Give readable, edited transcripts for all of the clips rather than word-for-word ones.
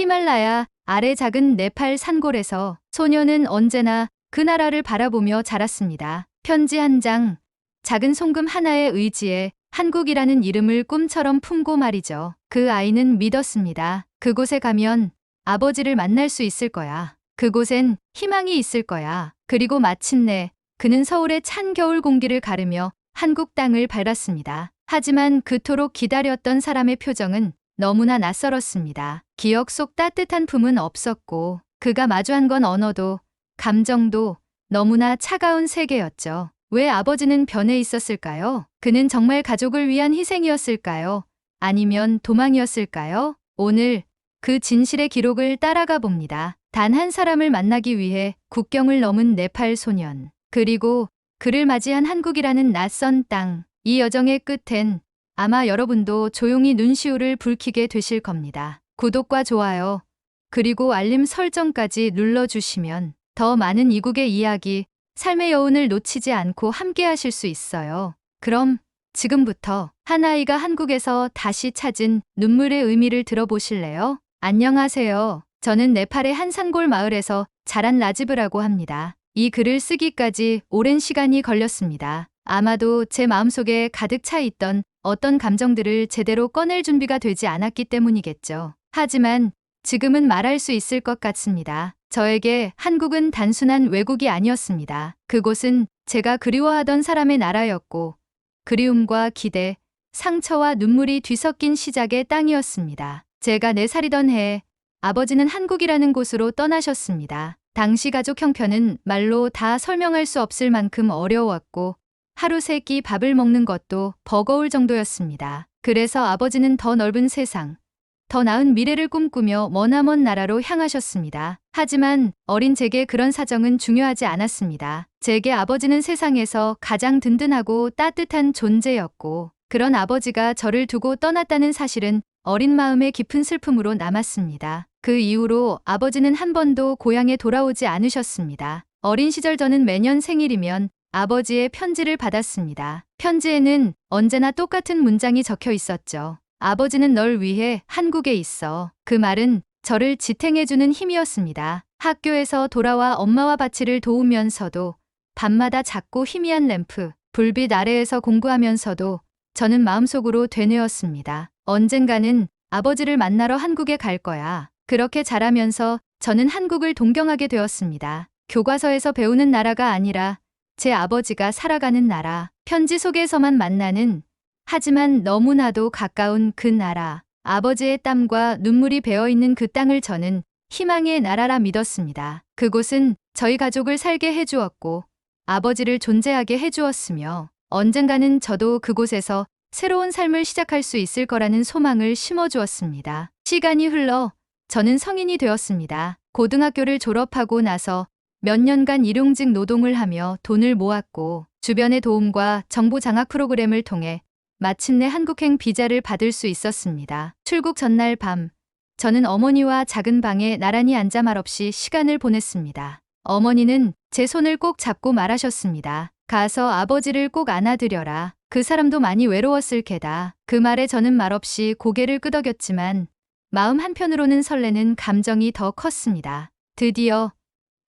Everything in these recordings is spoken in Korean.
히말라야 아래 작은 네팔 산골에서 소녀는 언제나 그 나라를 바라보며 자랐습니다. 편지 한 장, 작은 송금 하나의 의지에 한국이라는 이름을 꿈처럼 품고 말이죠. 그 아이는 믿었습니다. 그곳에 가면 아버지를 만날 수 있을 거야. 그곳엔 희망이 있을 거야. 그리고 마침내 그는 서울의 찬 겨울 공기를 가르며 한국 땅을 밟았습니다. 하지만 그토록 기다렸던 사람의 표정은 너무나 낯설었습니다. 기억 속 따뜻한 품은 없었고 그가 마주한 건 언어도 감정도 너무나 차가운 세계였죠. 왜 아버지는 변해 있었을까요? 그는 정말 가족을 위한 희생이었을까요? 아니면 도망이었을까요? 오늘 그 진실의 기록을 따라가 봅니다. 단 한 사람을 만나기 위해 국경을 넘은 네팔 소년, 그리고 그를 맞이한 한국이라는 낯선 땅. 이 여정의 끝엔 아마 여러분도 조용히 눈시울을 붉히게 되실 겁니다. 구독과 좋아요, 그리고 알림 설정까지 눌러주시면 더 많은 이국의 이야기, 삶의 여운을 놓치지 않고 함께 하실 수 있어요. 그럼 지금부터 한 아이가 한국에서 다시 찾은 눈물의 의미를 들어보실래요? 안녕하세요. 저는 네팔의 한 산골 마을에서 자란 라지브라고 합니다. 이 글을 쓰기까지 오랜 시간이 걸렸습니다. 아마도 제 마음속에 가득 차 있던 어떤 감정들을 제대로 꺼낼 준비가 되지 않았기 때문이겠죠. 하지만 지금은 말할 수 있을 것 같습니다. 저에게 한국은 단순한 외국이 아니었습니다. 그곳은 제가 그리워하던 사람의 나라였고, 그리움과 기대, 상처와 눈물이 뒤섞인 시작의 땅이었습니다. 제가 4살이던 해에 아버지는 한국이라는 곳으로 떠나셨습니다. 당시 가족 형편은 말로 다 설명할 수 없을 만큼 어려웠고 하루 3끼 밥을 먹는 것도 버거울 정도였습니다. 그래서 아버지는 더 넓은 세상, 더 나은 미래를 꿈꾸며 머나먼 나라로 향하셨습니다. 하지만 어린 제게 그런 사정은 중요하지 않았습니다. 제게 아버지는 세상에서 가장 든든하고 따뜻한 존재였고, 그런 아버지가 저를 두고 떠났다는 사실은 어린 마음의 깊은 슬픔으로 남았습니다. 그 이후로 아버지는 한 번도 고향에 돌아오지 않으셨습니다. 어린 시절 저는 매년 생일이면 아버지의 편지를 받았습니다. 편지에는 언제나 똑같은 문장이 적혀 있었죠. 아버지는 널 위해 한국에 있어. 그 말은 저를 지탱해주는 힘이었습니다. 학교에서 돌아와 엄마와 바치를 도우면서도, 밤마다 작고 희미한 램프, 불빛 아래에서 공부하면서도 저는 마음속으로 되뇌었습니다. 언젠가는 아버지를 만나러 한국에 갈 거야. 그렇게 자라면서 저는 한국을 동경하게 되었습니다. 교과서에서 배우는 나라가 아니라 제 아버지가 살아가는 나라, 편지 속에서만 만나는, 하지만 너무나도 가까운 그 나라. 아버지의 땀과 눈물이 배어있는 그 땅을 저는 희망의 나라라 믿었습니다. 그곳은 저희 가족을 살게 해주었고 아버지를 존재하게 해주었으며, 언젠가는 저도 그곳에서 새로운 삶을 시작할 수 있을 거라는 소망을 심어주었습니다. 시간이 흘러 저는 성인이 되었습니다. 고등학교를 졸업하고 나서 몇 년간 일용직 노동을 하며 돈을 모았고, 주변의 도움과 정보 장학 프로그램을 통해 마침내 한국행 비자를 받을 수 있었습니다. 출국 전날 밤, 저는 어머니와 작은 방에 나란히 앉아 말없이 시간을 보냈습니다. 어머니는 제 손을 꼭 잡고 말하셨습니다. 가서 아버지를 꼭 안아드려라. 그 사람도 많이 외로웠을 게다. 그 말에 저는 말없이 고개를 끄덕였지만 마음 한편으로는 설레는 감정이 더 컸습니다. 드디어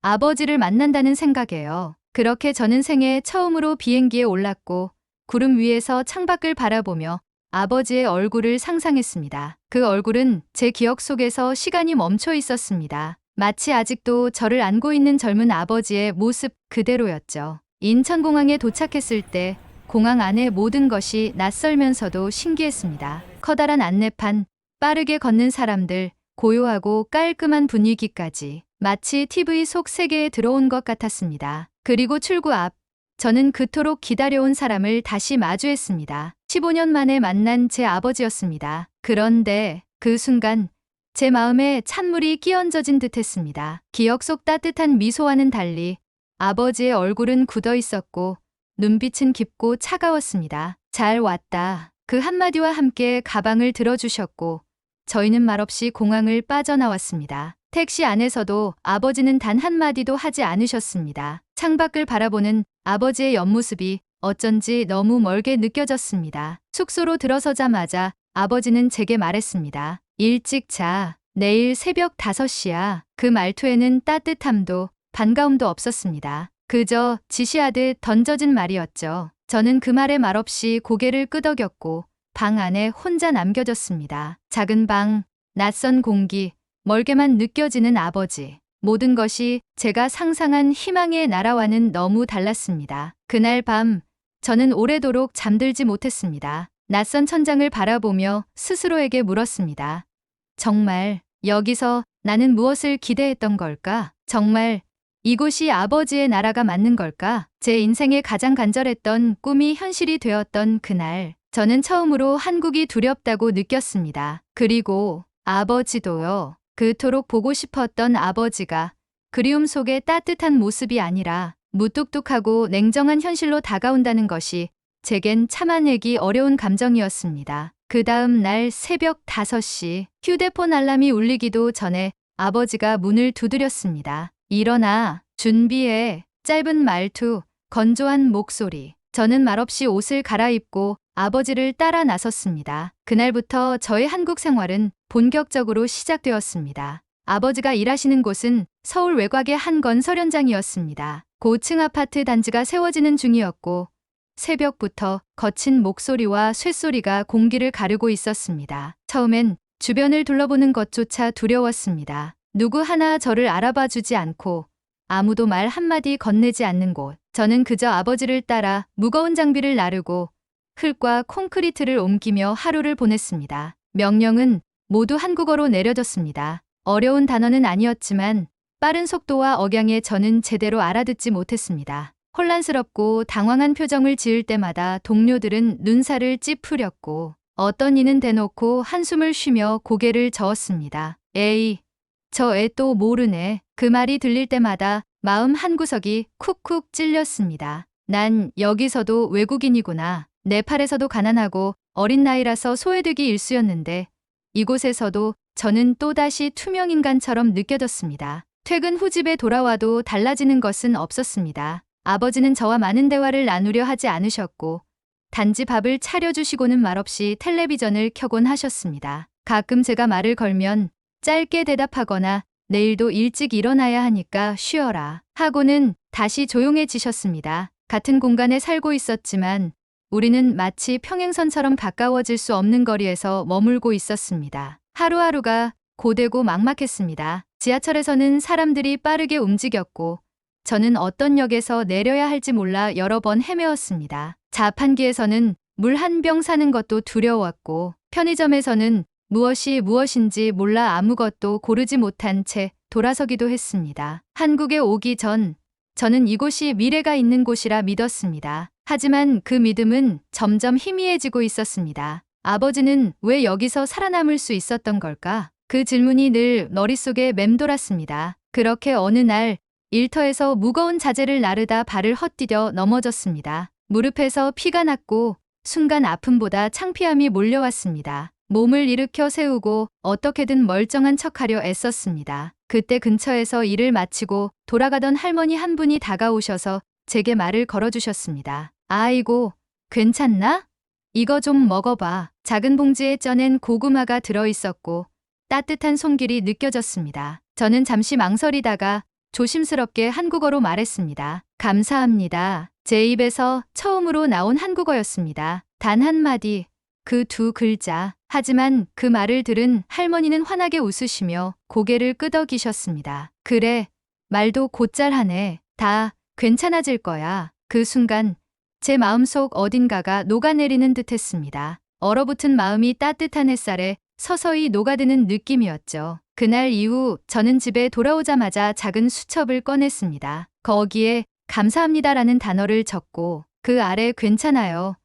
아버지를 만난다는 생각에요. 그렇게 저는 생애 처음으로 비행기에 올랐고 구름 위에서 창밖을 바라보며 아버지의 얼굴을 상상했습니다. 그 얼굴은 제 기억 속에서 시간이 멈춰 있었습니다. 마치 아직도 저를 안고 있는 젊은 아버지의 모습 그대로였죠. 인천공항에 도착했을 때 공항 안의 모든 것이 낯설면서도 신기했습니다. 커다란 안내판, 빠르게 걷는 사람들, 고요하고 깔끔한 분위기까지 마치 TV 속 세계에 들어온 것 같았습니다. 그리고 출구 앞, 저는 그토록 기다려온 사람을 다시 마주했습니다. 15년 만에 만난 제 아버지였습니다. 그런데 그 순간 제 마음에 찬물이 끼얹어진 듯 했습니다. 기억 속 따뜻한 미소와는 달리 아버지의 얼굴은 굳어 있었고 눈빛은 깊고 차가웠습니다. 잘 왔다. 그 한마디와 함께 가방을 들어주셨고 저희는 말없이 공항을 빠져나왔습니다. 택시 안에서도 아버지는 단 한마디도 하지 않으셨습니다. 창밖을 바라보는 아버지의 옆모습이 어쩐지 너무 멀게 느껴졌습니다. 숙소로 들어서자마자 아버지는 제게 말했습니다. 일찍 자. 내일 새벽 5시야. 그 말투에는 따뜻함도 반가움도 없었습니다. 그저 지시하듯 던져진 말이었죠. 저는 그 말에 말없이 고개를 끄덕였고 방 안에 혼자 남겨졌습니다. 작은 방, 낯선 공기, 멀게만 느껴지는 아버지. 모든 것이 제가 상상한 희망의 나라와는 너무 달랐습니다. 그날 밤 저는 오래도록 잠들지 못했습니다. 낯선 천장을 바라보며 스스로에게 물었습니다. 정말 여기서 나는 무엇을 기대했던 걸까? 정말 이곳이 아버지의 나라가 맞는 걸까? 제 인생의 가장 간절했던 꿈이 현실이 되었던 그날, 저는 처음으로 한국이 두렵다고 느꼈습니다. 그리고 아버지도요. 그토록 보고 싶었던 아버지가 그리움 속의 따뜻한 모습이 아니라 무뚝뚝하고 냉정한 현실로 다가온다는 것이 제겐 참아내기 어려운 감정이었습니다. 그 다음 날 새벽 5시 휴대폰 알람이 울리기도 전에 아버지가 문을 두드렸습니다. 일어나, 준비해. 짧은 말투, 건조한 목소리. 저는 말없이 옷을 갈아입고 아버지를 따라 나섰습니다. 그날부터 저의 한국 생활은 본격적으로 시작되었습니다. 아버지가 일하시는 곳은 서울 외곽의 한 건설 현장이었습니다. 고층 아파트 단지가 세워지는 중이었고 새벽부터 거친 목소리와 쇳소리가 공기를 가르고 있었습니다. 처음엔 주변을 둘러보는 것조차 두려웠습니다. 누구 하나 저를 알아봐 주지 않고 아무도 말 한마디 건네지 않는 곳. 저는 그저 아버지를 따라 무거운 장비를 나르고 흙과 콘크리트를 옮기며 하루를 보냈습니다. 명령은 모두 한국어로 내려졌습니다. 어려운 단어는 아니었지만 빠른 속도와 억양에 저는 제대로 알아듣지 못했습니다. 혼란스럽고 당황한 표정을 지을 때마다 동료들은 눈살을 찌푸렸고 어떤 이는 대놓고 한숨을 쉬며 고개를 저었습니다. 에이, 저 애 또 모르네. 그 말이 들릴 때마다 마음 한구석이 쿡쿡 찔렸습니다. 난 여기서도 외국인이구나. 네팔에서도 가난하고 어린 나이라서 소외되기 일쑤였는데 이곳에서도 저는 또다시 투명인간처럼 느껴졌습니다. 퇴근 후 집에 돌아와도 달라지는 것은 없었습니다. 아버지는 저와 많은 대화를 나누려 하지 않으셨고 단지 밥을 차려주시고는 말없이 텔레비전을 켜곤 하셨습니다. 가끔 제가 말을 걸면 짧게 대답하거나 내일도 일찍 일어나야 하니까 쉬어라 하고는 다시 조용해지셨습니다. 같은 공간에 살고 있었지만 우리는 마치 평행선처럼 가까워질 수 없는 거리에서 머물고 있었습니다. 하루하루가 고되고 막막했습니다. 지하철에서는 사람들이 빠르게 움직였고 저는 어떤 역에서 내려야 할지 몰라 여러 번 헤매었습니다. 자판기에서는 물 한 병 사는 것도 두려웠고 편의점에서는 무엇이 무엇인지 몰라 아무것도 고르지 못한 채 돌아서기도 했습니다. 한국에 오기 전 저는 이곳이 미래가 있는 곳이라 믿었습니다. 하지만 그 믿음은 점점 희미해지고 있었습니다. 아버지는 왜 여기서 살아남을 수 있었던 걸까? 그 질문이 늘 머릿속에 맴돌았습니다. 그렇게 어느 날 일터에서 무거운 자재를 나르다 발을 헛디뎌 넘어졌습니다. 무릎에서 피가 났고 순간 아픔보다 창피함이 몰려왔습니다. 몸을 일으켜 세우고 어떻게든 멀쩡한 척하려 애썼습니다. 그때 근처에서 일을 마치고 돌아가던 할머니 한 분이 다가오셔서 제게 말을 걸어주셨습니다. 아이고, 괜찮나? 이거 좀 먹어봐. 작은 봉지에 쪄낸 고구마가 들어있었고 따뜻한 손길이 느껴졌습니다. 저는 잠시 망설이다가 조심스럽게 한국어로 말했습니다. 감사합니다. 제 입에서 처음으로 나온 한국어였습니다. 단 한마디, 그 두 글자. 하지만 그 말을 들은 할머니는 환하게 웃으시며 고개를 끄덕이셨습니다. 그래, 말도 곧잘하네. 다 괜찮아질 거야. 그 순간 제 마음속 어딘가가 녹아내리는 듯했습니다. 얼어붙은 마음이 따뜻한 햇살에 서서히 녹아드는 느낌이었죠. 그날 이후 저는 집에 돌아오자마자 작은 수첩을 꺼냈습니다. 거기에 감사합니다라는 단어를 적고 그 아래 괜찮아요,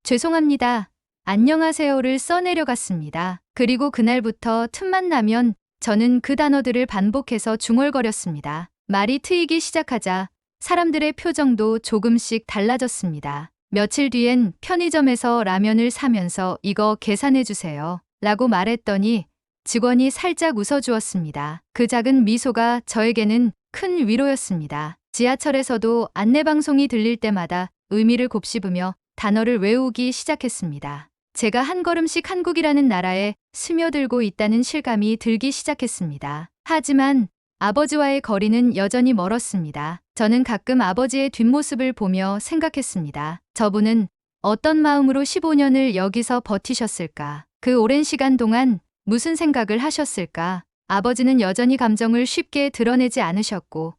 죄송합니다, 안녕하세요를 써내려갔습니다. 그리고 그날부터 틈만 나면 저는 그 단어들을 반복해서 중얼거렸습니다. 말이 트이기 시작하자 사람들의 표정도 조금씩 달라졌습니다. 며칠 뒤엔 편의점에서 라면을 사면서 이거 계산해주세요 라고 말했더니 직원이 살짝 웃어주었습니다. 그 작은 미소가 저에게는 큰 위로였습니다. 지하철에서도 안내방송이 들릴 때마다 의미를 곱씹으며 단어를 외우기 시작했습니다. 제가 한 걸음씩 한국이라는 나라에 스며들고 있다는 실감이 들기 시작했습니다. 하지만 아버지와의 거리는 여전히 멀었습니다. 저는 가끔 아버지의 뒷모습을 보며 생각했습니다. 저분은 어떤 마음으로 15년을 여기서 버티셨을까? 그 오랜 시간 동안 무슨 생각을 하셨을까? 아버지는 여전히 감정을 쉽게 드러내지 않으셨고,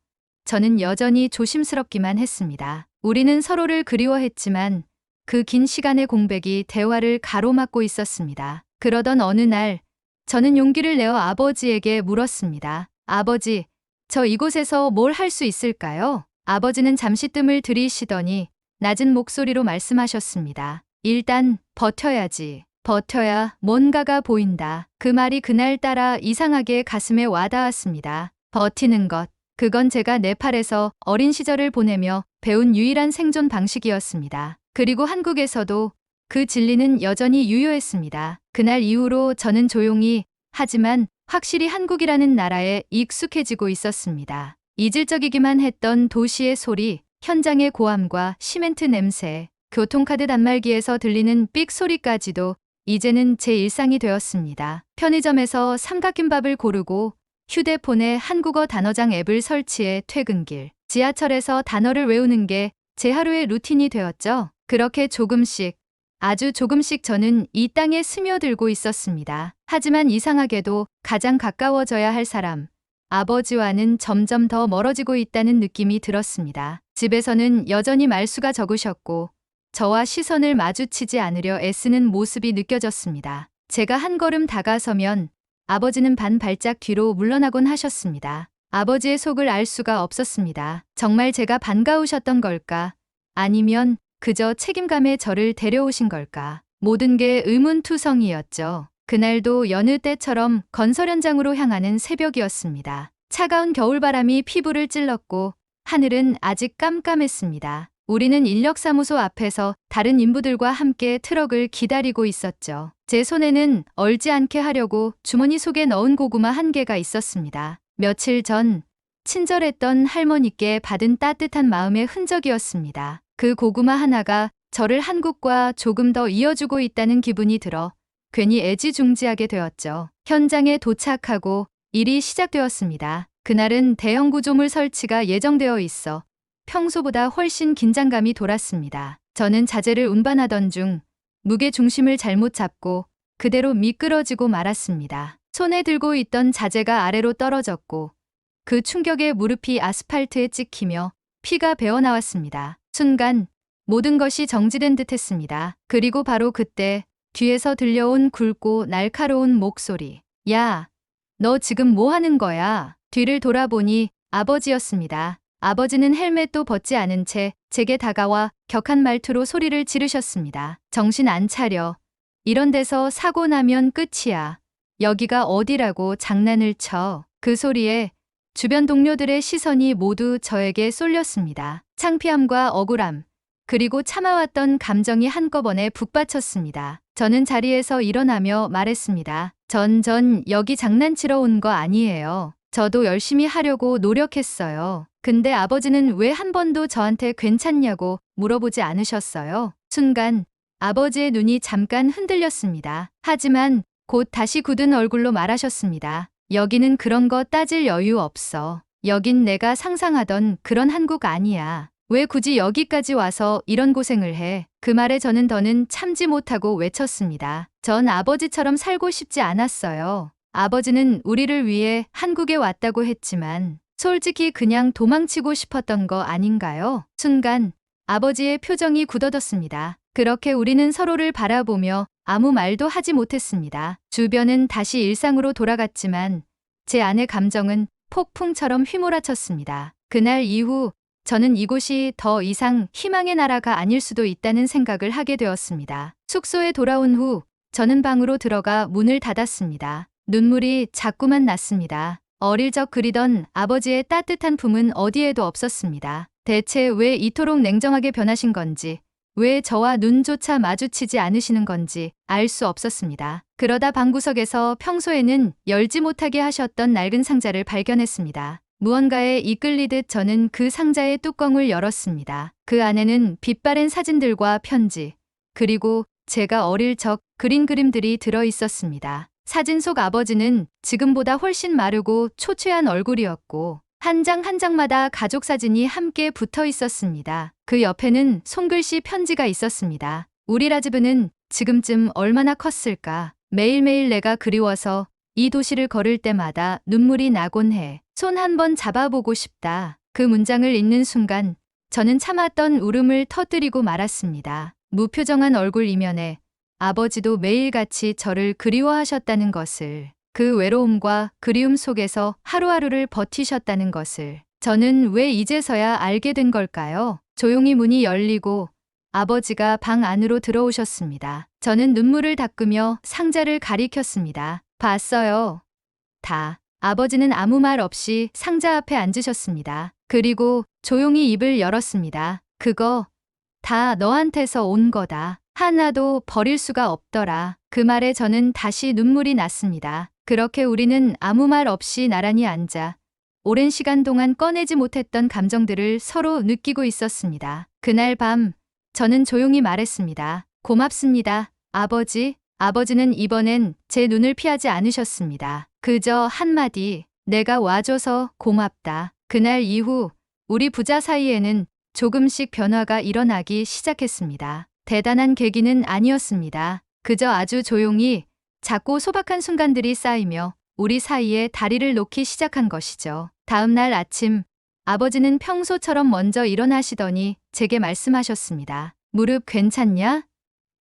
저는 여전히 조심스럽기만 했습니다. 우리는 서로를 그리워했지만 그 긴 시간의 공백이 대화를 가로막고 있었습니다. 그러던 어느 날, 저는 용기를 내어 아버지에게 물었습니다. 아버지, 저 이곳에서 뭘 할 수 있을까요? 아버지는 잠시 뜸을 들이쉬더니 낮은 목소리로 말씀하셨습니다. 일단 버텨야지. 버텨야 뭔가가 보인다. 그 말이 그날따라 이상하게 가슴에 와닿았습니다. 버티는 것. 그건 제가 네팔에서 어린 시절을 보내며 배운 유일한 생존 방식이었습니다. 그리고 한국에서도 그 진리는 여전히 유효했습니다. 그날 이후로 저는 조용히 하지만 확실히 한국이라는 나라에 익숙해지고 있었습니다. 이질적이기만 했던 도시의 소리, 현장의 고함과 시멘트 냄새, 교통카드 단말기에서 들리는 삑 소리까지도 이제는 제 일상이 되었습니다. 편의점에서 삼각김밥을 고르고 휴대폰에 한국어 단어장 앱을 설치해 퇴근길, 지하철에서 단어를 외우는 게 제 하루의 루틴이 되었죠. 그렇게 조금씩, 아주 조금씩 저는 이 땅에 스며들고 있었습니다. 하지만 이상하게도 가장 가까워져야 할 사람, 아버지와는 점점 더 멀어지고 있다는 느낌이 들었습니다. 집에서는 여전히 말수가 적으셨고, 저와 시선을 마주치지 않으려 애쓰는 모습이 느껴졌습니다. 제가 한 걸음 다가서면 아버지는 반 발짝 뒤로 물러나곤 하셨습니다. 아버지의 속을 알 수가 없었습니다. 정말 제가 반가우셨던 걸까? 아니면 그저 책임감에 저를 데려오신 걸까? 모든 게 의문투성이었죠. 그날도 여느 때처럼 건설 현장으로 향하는 새벽이었습니다. 차가운 겨울바람이 피부를 찔렀고 하늘은 아직 깜깜했습니다. 우리는 인력사무소 앞에서 다른 인부들과 함께 트럭을 기다리고 있었죠. 제 손에는 얼지 않게 하려고 주머니 속에 넣은 고구마 한 개가 있었습니다. 며칠 전 친절했던 할머니께 받은 따뜻한 마음의 흔적이었습니다. 그 고구마 하나가 저를 한국과 조금 더 이어주고 있다는 기분이 들어 괜히 애지중지하게 되었죠. 현장에 도착하고 일이 시작되었습니다. 그날은 대형 구조물 설치가 예정되어 있어 평소보다 훨씬 긴장감이 돌았습니다. 저는 자재를 운반하던 중 무게 중심을 잘못 잡고 그대로 미끄러지고 말았습니다. 손에 들고 있던 자재가 아래로 떨어졌고 그 충격에 무릎이 아스팔트에 찍히며 피가 배어나왔습니다. 순간 모든 것이 정지된 듯 했습니다. 그리고 바로 그때 뒤에서 들려온 굵고 날카로운 목소리. 야, 너 지금 뭐 하는 거야? 뒤를 돌아보니 아버지였습니다. 아버지는 헬멧도 벗지 않은 채 제게 다가와 격한 말투로 소리를 지르셨습니다. 정신 안 차려. 이런 데서 사고 나면 끝이야. 여기가 어디라고 장난을 쳐. 그 소리에 주변 동료들의 시선이 모두 저에게 쏠렸습니다. 창피함과 억울함, 그리고 참아왔던 감정이 한꺼번에 북받쳤습니다. 저는 자리에서 일어나며 말했습니다. 전 여기 장난치러 온 거 아니에요. 저도 열심히 하려고 노력했어요. 근데 아버지는 왜 한 번도 저한테 괜찮냐고 물어보지 않으셨어요? 순간 아버지의 눈이 잠깐 흔들렸습니다. 하지만 곧 다시 굳은 얼굴로 말하셨습니다. 여기는 그런 거 따질 여유 없어. 여긴 내가 상상하던 그런 한국 아니야. 왜 굳이 여기까지 와서 이런 고생을 해? 그 말에 저는 더는 참지 못하고 외쳤습니다. 전 아버지처럼 살고 싶지 않았어요. 아버지는 우리를 위해 한국에 왔다고 했지만 솔직히 그냥 도망치고 싶었던 거 아닌가요? 순간 아버지의 표정이 굳어졌습니다. 그렇게 우리는 서로를 바라보며 아무 말도 하지 못했습니다. 주변은 다시 일상으로 돌아갔지만 제 안의 감정은 폭풍처럼 휘몰아쳤습니다. 그날 이후 저는 이곳이 더 이상 희망의 나라가 아닐 수도 있다는 생각을 하게 되었습니다. 숙소에 돌아온 후 저는 방으로 들어가 문을 닫았습니다. 눈물이 자꾸만 났습니다. 어릴 적 그리던 아버지의 따뜻한 품은 어디에도 없었습니다. 대체 왜 이토록 냉정하게 변하신 건지, 왜 저와 눈조차 마주치지 않으시는 건지 알 수 없었습니다. 그러다 방구석에서 평소에는 열지 못하게 하셨던 낡은 상자를 발견했습니다. 무언가에 이끌리듯 저는 그 상자의 뚜껑을 열었습니다. 그 안에는 빛바랜 사진들과 편지, 그리고 제가 어릴 적 그린 그림들이 들어 있었습니다. 사진 속 아버지는 지금보다 훨씬 마르고 초췌한 얼굴이었고 한 장 한 장마다 가족 사진이 함께 붙어 있었습니다. 그 옆에는 손글씨 편지가 있었습니다. 우리 라즈브는 지금쯤 얼마나 컸을까? 매일매일 내가 그리워서 이 도시를 걸을 때마다 눈물이 나곤 해. 손 한번 잡아보고 싶다. 그 문장을 읽는 순간 저는 참았던 울음을 터뜨리고 말았습니다. 무표정한 얼굴 이면에 아버지도 매일같이 저를 그리워하셨다는 것을, 그 외로움과 그리움 속에서 하루하루를 버티셨다는 것을 저는 왜 이제서야 알게 된 걸까요? 조용히 문이 열리고 아버지가 방 안으로 들어오셨습니다. 저는 눈물을 닦으며 상자를 가리켰습니다. 봤어요. 다. 아버지는 아무 말 없이 상자 앞에 앉으셨습니다. 그리고 조용히 입을 열었습니다. 그거 다 너한테서 온 거다. 하나도 버릴 수가 없더라. 그 말에 저는 다시 눈물이 났습니다. 그렇게 우리는 아무 말 없이 나란히 앉아 오랜 시간 동안 꺼내지 못했던 감정들을 서로 느끼고 있었습니다. 그날 밤 저는 조용히 말했습니다. 고맙습니다, 아버지. 아버지는 이번엔 제 눈을 피하지 않으셨습니다. 그저 한마디, 내가 와줘서 고맙다. 그날 이후 우리 부자 사이에는 조금씩 변화가 일어나기 시작했습니다. 대단한 계기는 아니었습니다. 그저 아주 조용히 작고 소박한 순간들이 쌓이며 우리 사이에 다리를 놓기 시작한 것이죠. 다음 날 아침, 아버지는 평소처럼 먼저 일어나시더니 제게 말씀하셨습니다. 무릎 괜찮냐?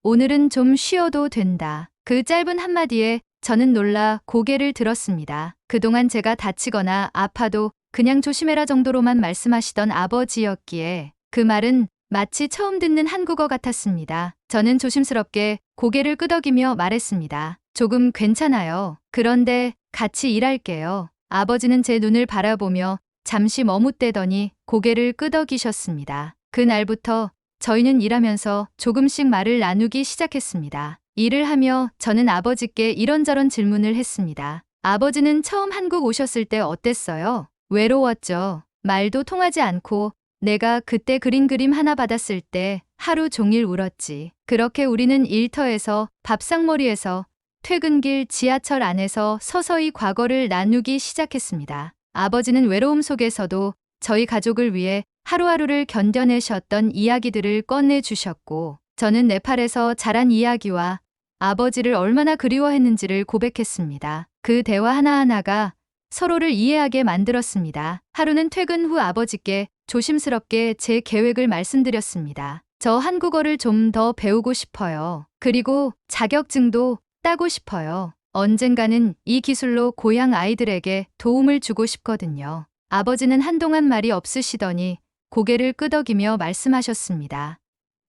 오늘은 좀 쉬어도 된다. 그 짧은 한마디에 저는 놀라 고개를 들었습니다. 그동안 제가 다치거나 아파도 그냥 조심해라 정도로만 말씀하시던 아버지였기에 그 말은 마치 처음 듣는 한국어 같았습니다. 저는 조심스럽게 고개를 끄덕이며 말했습니다. 조금 괜찮아요. 그런데 같이 일할게요. 아버지는 제 눈을 바라보며 잠시 머뭇대더니 고개를 끄덕이셨습니다. 그날부터 저희는 일하면서 조금씩 말을 나누기 시작했습니다. 일을 하며 저는 아버지께 이런저런 질문을 했습니다. 아버지는 처음 한국 오셨을 때 어땠어요? 외로웠죠. 말도 통하지 않고 내가 그때 그린 그림 하나 받았을 때 하루 종일 울었지. 그렇게 우리는 일터에서, 밥상머리에서, 퇴근길, 지하철 안에서 서서히 과거를 나누기 시작했습니다. 아버지는 외로움 속에서도 저희 가족을 위해 하루하루를 견뎌내셨던 이야기들을 꺼내주셨고, 저는 네팔에서 자란 이야기와 아버지를 얼마나 그리워했는지를 고백했습니다. 그 대화 하나하나가 서로를 이해하게 만들었습니다. 하루는 퇴근 후 아버지께 조심스럽게 제 계획을 말씀드렸습니다. 저 한국어를 좀 더 배우고 싶어요. 그리고 자격증도 따고 싶어요. 언젠가는 이 기술로 고향 아이들에게 도움을 주고 싶거든요. 아버지는 한동안 말이 없으시더니 고개를 끄덕이며 말씀하셨습니다.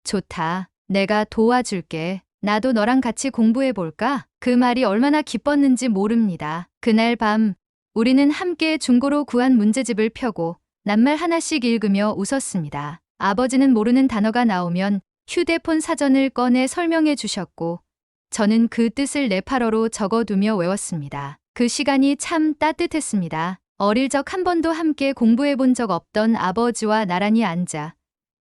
좋다. 내가 도와줄게. 나도 너랑 같이 공부해볼까? 그 말이 얼마나 기뻤는지 모릅니다. 그날 밤 우리는 함께 중고로 구한 문제집을 펴고 낱말 하나씩 읽으며 웃었습니다. 아버지는 모르는 단어가 나오면 휴대폰 사전을 꺼내 설명해 주셨고 저는 그 뜻을 네팔어로 적어두며 외웠습니다. 그 시간이 참 따뜻했습니다. 어릴 적 한 번도 함께 공부해 본 적 없던 아버지와 나란히 앉아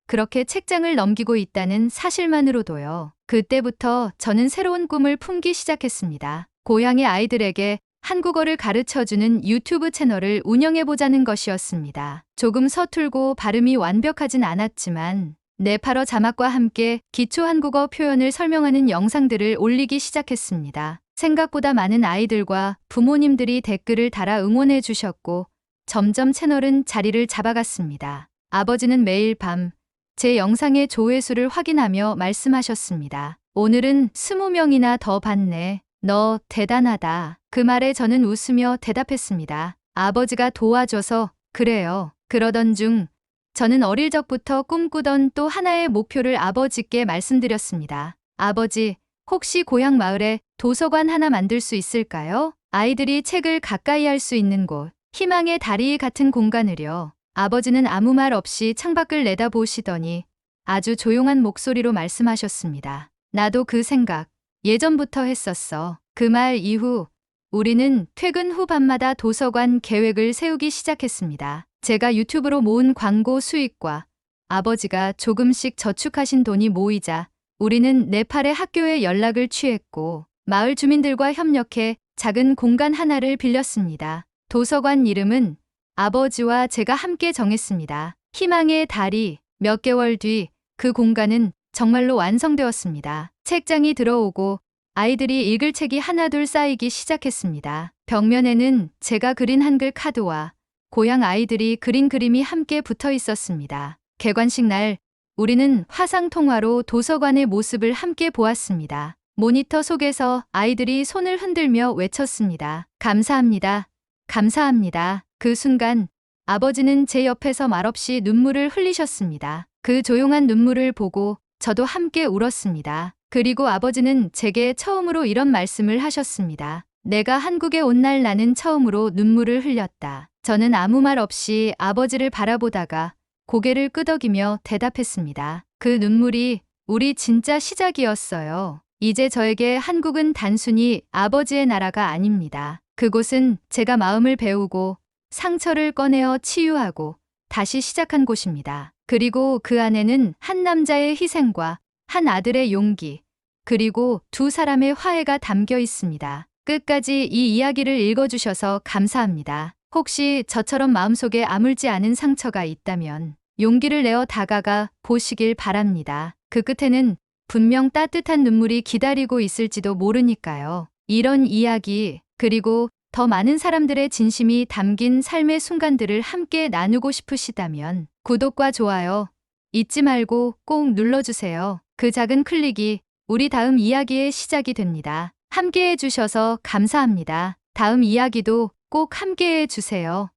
그렇게 책장을 넘기고 있다는 사실만으로도요. 그때부터 저는 새로운 꿈을 품기 시작했습니다. 고향의 아이들에게 한국어를 가르쳐주는 유튜브 채널을 운영해보자는 것이었습니다. 조금 서툴고 발음이 완벽하진 않았지만 네팔어 자막과 함께 기초 한국어 표현을 설명하는 영상들을 올리기 시작했습니다. 생각보다 많은 아이들과 부모님들이 댓글을 달아 응원해 주셨고 점점 채널은 자리를 잡아갔습니다. 아버지는 매일 밤 제 영상의 조회수를 확인하며 말씀하셨습니다. 오늘은 20명이나 더 봤네. 너 대단하다. 그 말에 저는 웃으며 대답했습니다. 아버지가 도와줘서 그래요. 그러던 중 저는 어릴 적부터 꿈꾸던 또 하나의 목표를 아버지께 말씀드렸습니다. 아버지, 혹시 고향 마을에 도서관 하나 만들 수 있을까요? 아이들이 책을 가까이 할 수 있는 곳, 희망의 다리 같은 공간을요. 아버지는 아무 말 없이 창밖을 내다보시더니 아주 조용한 목소리로 말씀하셨습니다. 나도 그 생각 예전부터 했었어. 그 말 이후 우리는 퇴근 후 밤마다 도서관 계획을 세우기 시작했습니다. 제가 유튜브로 모은 광고 수익과 아버지가 조금씩 저축하신 돈이 모이자 우리는 네팔의 학교에 연락을 취했고 마을 주민들과 협력해 작은 공간 하나를 빌렸습니다. 도서관 이름은 아버지와 제가 함께 정했습니다. 희망의 달이 몇 개월 뒤 그 공간은 정말로 완성되었습니다. 책장이 들어오고 아이들이 읽을 책이 하나둘 쌓이기 시작했습니다. 벽면에는 제가 그린 한글 카드와 고향 아이들이 그린 그림이 함께 붙어 있었습니다. 개관식 날 우리는 화상 통화로 도서관의 모습을 함께 보았습니다. 모니터 속에서 아이들이 손을 흔들며 외쳤습니다. 감사합니다. 감사합니다. 그 순간 아버지는 제 옆에서 말없이 눈물을 흘리셨습니다. 그 조용한 눈물을 보고 저도 함께 울었습니다. 그리고 아버지는 제게 처음으로 이런 말씀을 하셨습니다. 내가 한국에 온 날 나는 처음으로 눈물을 흘렸다. 저는 아무 말 없이 아버지를 바라보다가 고개를 끄덕이며 대답했습니다. 그 눈물이 우리 진짜 시작이었어요. 이제 저에게 한국은 단순히 아버지의 나라가 아닙니다. 그곳은 제가 마음을 배우고 상처를 꺼내어 치유하고 다시 시작한 곳입니다. 그리고 그 안에는 한 남자의 희생과 한 아들의 용기, 그리고 두 사람의 화해가 담겨 있습니다. 끝까지 이 이야기를 읽어주셔서 감사합니다. 혹시 저처럼 마음속에 아물지 않은 상처가 있다면 용기를 내어 다가가 보시길 바랍니다. 그 끝에는 분명 따뜻한 눈물이 기다리고 있을지도 모르니까요. 이런 이야기, 그리고 더 많은 사람들의 진심이 담긴 삶의 순간들을 함께 나누고 싶으시다면 구독과 좋아요 잊지 말고 꼭 눌러주세요. 그 작은 클릭이 우리 다음 이야기의 시작이 됩니다. 함께 해주셔서 감사합니다. 다음 이야기도 꼭 함께 해주세요.